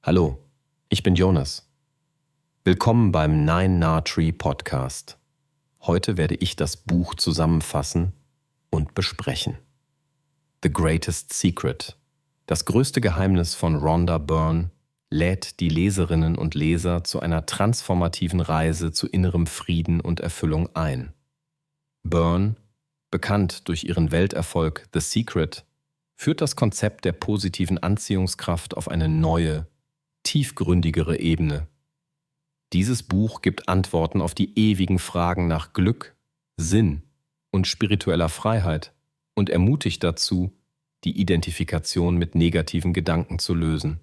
Hallo, ich bin Jonas. Willkommen beim Nine Nah Tree Podcast. Heute werde ich das Buch zusammenfassen und besprechen. The Greatest Secret. Das größte Geheimnis von Rhonda Byrne lädt die Leserinnen und Leser zu einer transformativen Reise zu innerem Frieden und Erfüllung ein. Byrne, bekannt durch ihren Welterfolg The Secret, führt das Konzept der positiven Anziehungskraft auf eine neue, tiefgründigere Ebene. Dieses Buch gibt Antworten auf die ewigen Fragen nach Glück, Sinn und spiritueller Freiheit und ermutigt dazu, die Identifikation mit negativen Gedanken zu lösen.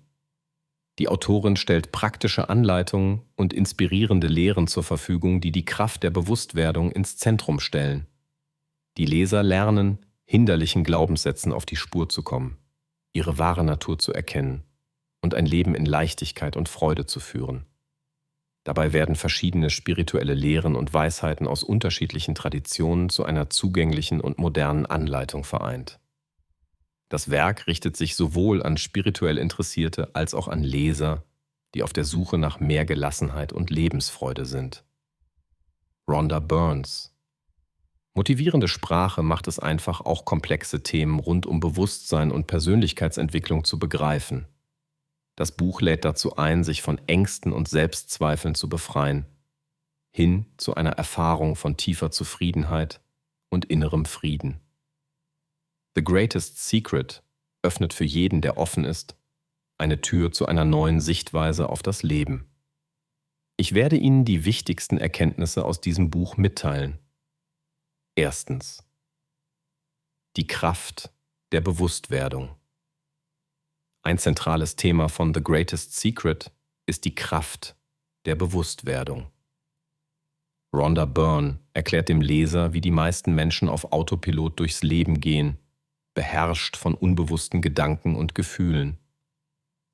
Die Autorin stellt praktische Anleitungen und inspirierende Lehren zur Verfügung, die die Kraft der Bewusstwerdung ins Zentrum stellen. Die Leser lernen, hinderlichen Glaubenssätzen auf die Spur zu kommen, ihre wahre Natur zu erkennen und ein Leben in Leichtigkeit und Freude zu führen. Dabei werden verschiedene spirituelle Lehren und Weisheiten aus unterschiedlichen Traditionen zu einer zugänglichen und modernen Anleitung vereint. Das Werk richtet sich sowohl an spirituell Interessierte als auch an Leser, die auf der Suche nach mehr Gelassenheit und Lebensfreude sind. Rhonda Byrne. Motivierende Sprache macht es einfach, auch komplexe Themen rund um Bewusstsein und Persönlichkeitsentwicklung zu begreifen. Das Buch lädt dazu ein, sich von Ängsten und Selbstzweifeln zu befreien, hin zu einer Erfahrung von tiefer Zufriedenheit und innerem Frieden. The Greatest Secret öffnet für jeden, der offen ist, eine Tür zu einer neuen Sichtweise auf das Leben. Ich werde Ihnen die wichtigsten Erkenntnisse aus diesem Buch mitteilen. Erstens. Die Kraft der Bewusstwerdung. Ein zentrales Thema von The Greatest Secret ist die Kraft der Bewusstwerdung. Rhonda Byrne erklärt dem Leser, wie die meisten Menschen auf Autopilot durchs Leben gehen, beherrscht von unbewussten Gedanken und Gefühlen.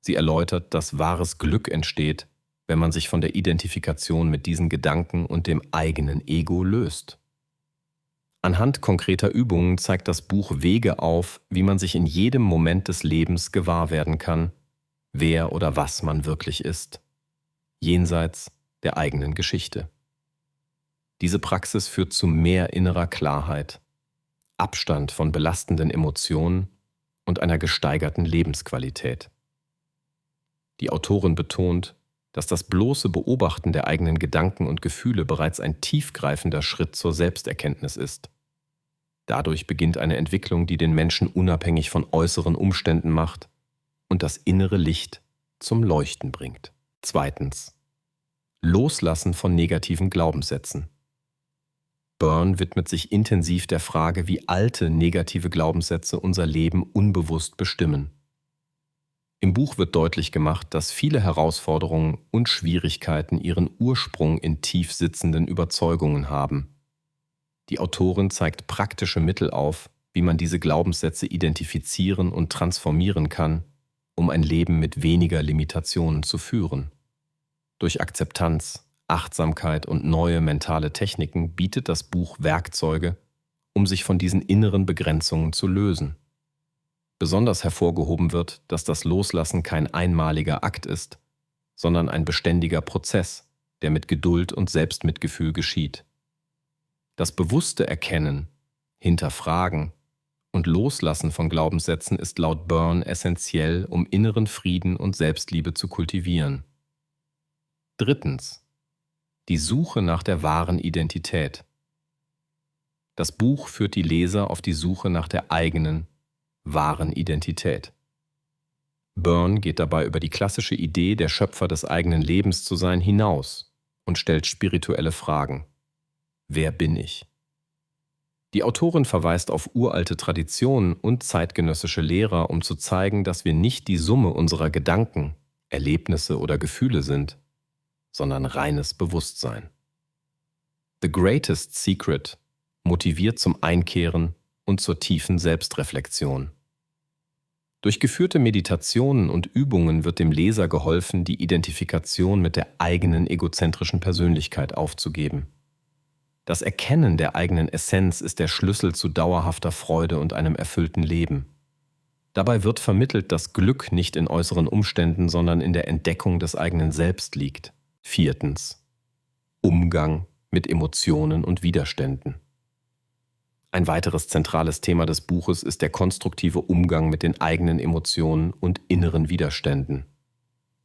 Sie erläutert, dass wahres Glück entsteht, wenn man sich von der Identifikation mit diesen Gedanken und dem eigenen Ego löst. Anhand konkreter Übungen zeigt das Buch Wege auf, wie man sich in jedem Moment des Lebens gewahr werden kann, wer oder was man wirklich ist, jenseits der eigenen Geschichte. Diese Praxis führt zu mehr innerer Klarheit, Abstand von belastenden Emotionen und einer gesteigerten Lebensqualität. Die Autorin betont, dass das bloße Beobachten der eigenen Gedanken und Gefühle bereits ein tiefgreifender Schritt zur Selbsterkenntnis ist. Dadurch beginnt eine Entwicklung, die den Menschen unabhängig von äußeren Umständen macht und das innere Licht zum Leuchten bringt. Zweitens. Loslassen von negativen Glaubenssätzen. Byrne widmet sich intensiv der Frage, wie alte negative Glaubenssätze unser Leben unbewusst bestimmen. Im Buch wird deutlich gemacht, dass viele Herausforderungen und Schwierigkeiten ihren Ursprung in tief sitzenden Überzeugungen haben. Die Autorin zeigt praktische Mittel auf, wie man diese Glaubenssätze identifizieren und transformieren kann, um ein Leben mit weniger Limitationen zu führen. Durch Akzeptanz, Achtsamkeit und neue mentale Techniken bietet das Buch Werkzeuge, um sich von diesen inneren Begrenzungen zu lösen. Besonders hervorgehoben wird, dass das Loslassen kein einmaliger Akt ist, sondern ein beständiger Prozess, der mit Geduld und Selbstmitgefühl geschieht. Das bewusste Erkennen, Hinterfragen und Loslassen von Glaubenssätzen ist laut Byrne essentiell, um inneren Frieden und Selbstliebe zu kultivieren. Drittens. Die Suche nach der wahren Identität. Das Buch führt die Leser auf die Suche nach der eigenen, wahren Identität. Byrne geht dabei über die klassische Idee, der Schöpfer des eigenen Lebens zu sein, hinaus und stellt spirituelle Fragen. Wer bin ich? Die Autorin verweist auf uralte Traditionen und zeitgenössische Lehrer, um zu zeigen, dass wir nicht die Summe unserer Gedanken, Erlebnisse oder Gefühle sind, sondern reines Bewusstsein. The Greatest Secret motiviert zum Einkehren und zur tiefen Selbstreflexion. Durch geführte Meditationen und Übungen wird dem Leser geholfen, die Identifikation mit der eigenen egozentrischen Persönlichkeit aufzugeben. Das Erkennen der eigenen Essenz ist der Schlüssel zu dauerhafter Freude und einem erfüllten Leben. Dabei wird vermittelt, dass Glück nicht in äußeren Umständen, sondern in der Entdeckung des eigenen Selbst liegt. 4. Umgang mit Emotionen und Widerständen. Ein weiteres zentrales Thema des Buches ist der konstruktive Umgang mit den eigenen Emotionen und inneren Widerständen.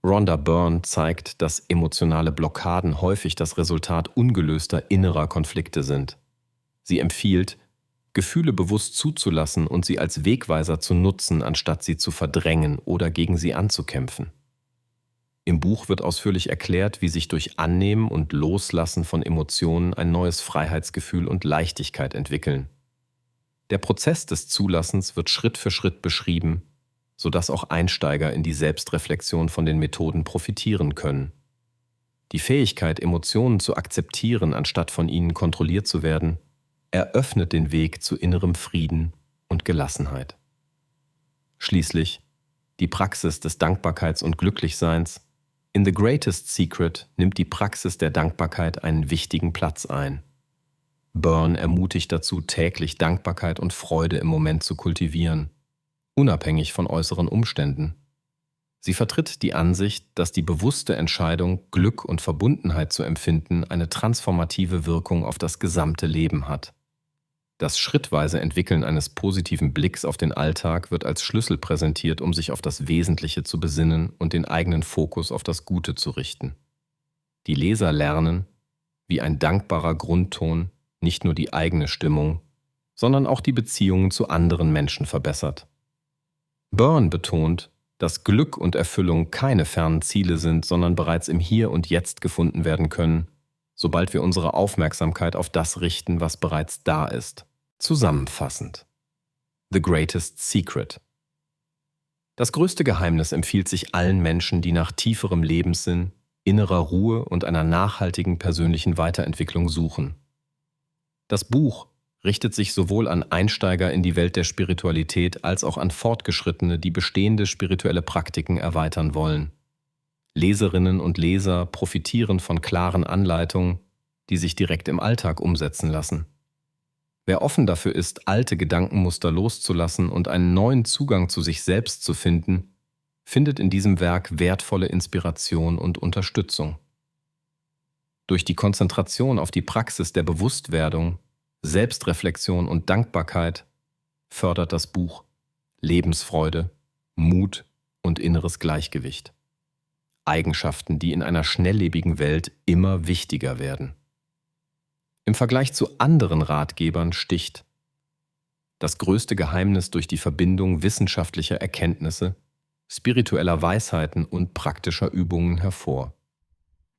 Rhonda Byrne zeigt, dass emotionale Blockaden häufig das Resultat ungelöster innerer Konflikte sind. Sie empfiehlt, Gefühle bewusst zuzulassen und sie als Wegweiser zu nutzen, anstatt sie zu verdrängen oder gegen sie anzukämpfen. Im Buch wird ausführlich erklärt, wie sich durch Annehmen und Loslassen von Emotionen ein neues Freiheitsgefühl und Leichtigkeit entwickeln. Der Prozess des Zulassens wird Schritt für Schritt beschrieben, sodass auch Einsteiger in die Selbstreflexion von den Methoden profitieren können. Die Fähigkeit, Emotionen zu akzeptieren, anstatt von ihnen kontrolliert zu werden, eröffnet den Weg zu innerem Frieden und Gelassenheit. Schließlich die Praxis des Dankbarkeits- und Glücklichseins. In The Greatest Secret nimmt die Praxis der Dankbarkeit einen wichtigen Platz ein. Byrne ermutigt dazu, täglich Dankbarkeit und Freude im Moment zu kultivieren, unabhängig von äußeren Umständen. Sie vertritt die Ansicht, dass die bewusste Entscheidung, Glück und Verbundenheit zu empfinden, eine transformative Wirkung auf das gesamte Leben hat. Das schrittweise Entwickeln eines positiven Blicks auf den Alltag wird als Schlüssel präsentiert, um sich auf das Wesentliche zu besinnen und den eigenen Fokus auf das Gute zu richten. Die Leser lernen, wie ein dankbarer Grundton nicht nur die eigene Stimmung, sondern auch die Beziehungen zu anderen Menschen verbessert. Byrne betont, dass Glück und Erfüllung keine fernen Ziele sind, sondern bereits im Hier und Jetzt gefunden werden können, sobald wir unsere Aufmerksamkeit auf das richten, was bereits da ist. Zusammenfassend: The Greatest Secret. Das größte Geheimnis empfiehlt sich allen Menschen, die nach tieferem Lebenssinn, innerer Ruhe und einer nachhaltigen persönlichen Weiterentwicklung suchen. Das Buch richtet sich sowohl an Einsteiger in die Welt der Spiritualität als auch an Fortgeschrittene, die bestehende spirituelle Praktiken erweitern wollen. Leserinnen und Leser profitieren von klaren Anleitungen, die sich direkt im Alltag umsetzen lassen. Wer offen dafür ist, alte Gedankenmuster loszulassen und einen neuen Zugang zu sich selbst zu finden, findet in diesem Werk wertvolle Inspiration und Unterstützung. Durch die Konzentration auf die Praxis der Bewusstwerdung, Selbstreflexion und Dankbarkeit fördert das Buch Lebensfreude, Mut und inneres Gleichgewicht. Eigenschaften, die in einer schnelllebigen Welt immer wichtiger werden. Im Vergleich zu anderen Ratgebern sticht das größte Geheimnis durch die Verbindung wissenschaftlicher Erkenntnisse, spiritueller Weisheiten und praktischer Übungen hervor.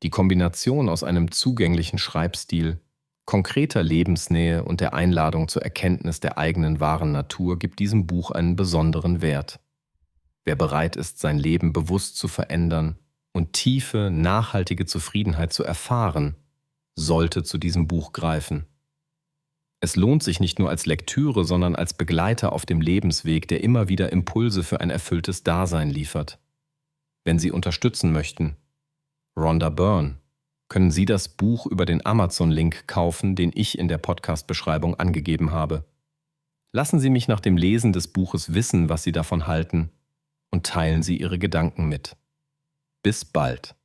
Die Kombination aus einem zugänglichen Schreibstil, konkreter Lebensnähe und der Einladung zur Erkenntnis der eigenen wahren Natur gibt diesem Buch einen besonderen Wert. Wer bereit ist, sein Leben bewusst zu verändern und tiefe, nachhaltige Zufriedenheit zu erfahren, sollte zu diesem Buch greifen. Es lohnt sich nicht nur als Lektüre, sondern als Begleiter auf dem Lebensweg, der immer wieder Impulse für ein erfülltes Dasein liefert. Wenn Sie unterstützen möchten, Rhonda Byrne, können Sie das Buch über den Amazon-Link kaufen, den ich in der Podcast-Beschreibung angegeben habe. Lassen Sie mich nach dem Lesen des Buches wissen, was Sie davon halten, und teilen Sie Ihre Gedanken mit. Bis bald.